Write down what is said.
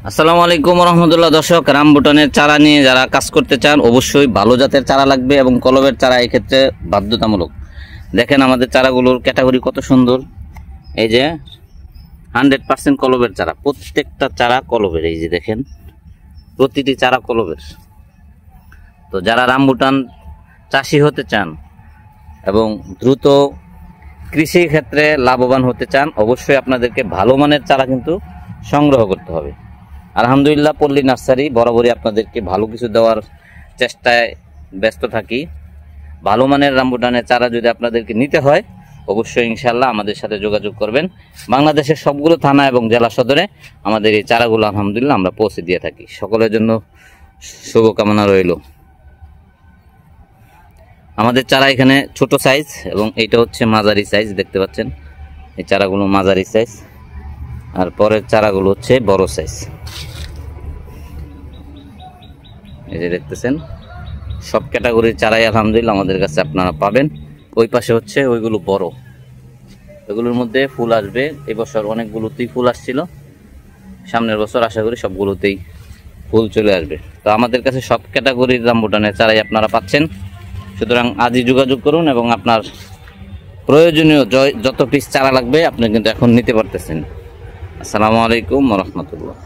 আসসালামু আলাইকুম রহমতুল্লাহ। দর্শক, রামবুটানের চারা নিয়ে যারা কাজ করতে চান অবশ্যই ভালো জাতের চারা লাগবে এবং কলবের চারা এক্ষেত্রে বাধ্যতামূলক। দেখেন আমাদের চারাগুলোর ক্যাটাগরি কত সুন্দর। এই যে 100% কলবের চারা, প্রত্যেকটা চারা কলবের। এই যে দেখেন প্রতিটি চারা কলবের। তো যারা রামবুটান চাষি হতে চান এবং দ্রুত কৃষি ক্ষেত্রে লাভবান হতে চান অবশ্যই আপনাদেরকে ভালো মানের চারা কিন্তু সংগ্রহ করতে হবে। আলহামদুলিল্লাহ, পল্লী নার্সারি বরাবরই আপনাদেরকে ভালো কিছু দেওয়ার চেষ্টায় ব্যস্ত থাকি। ভালো মানের রামবুটানের চারা যদি আপনাদেরকে নিতে হয় অবশ্যই ইনশাল্লাহ আমাদের সাথে যোগাযোগ করবেন। বাংলাদেশের সবগুলো থানা এবং জেলা সদরে আমাদের এই চারাগুলো আলহামদুলিল্লাহ আমরা পৌঁছে দিয়ে থাকি। সকলের জন্য শুভকামনা রইল। আমাদের চারা এখানে ছোট সাইজ এবং এইটা হচ্ছে মাঝারি সাইজ, দেখতে পাচ্ছেন এই চারাগুলো মাঝারি সাইজ, আর পরের চারাগুলো হচ্ছে বড় সাইজ। এই যে দেখতেছেন সব ক্যাটাগরির চারাই আলহামদুলিল্লাহ আমাদের কাছে আপনারা পাবেন। ওই পাশে হচ্ছে ওইগুলো বড়, ওইগুলোর মধ্যে ফুল আসবে। এবছর অনেকগুলোতেই ফুল আসছিল, সামনের বছর আশা করি সবগুলোতেই ফুল চলে আসবে। তো আমাদের কাছে সব ক্যাটাগরির রামবুটানের চারাই আপনারা পাচ্ছেন। সুতরাং আজই যোগাযোগ করুন এবং আপনার প্রয়োজনীয় যত পিস চারা লাগবে আপনি কিন্তু এখন নিতে পারতেছেন। আসসালামু আলাইকুম ওয়া রাহমাতুল্লাহ।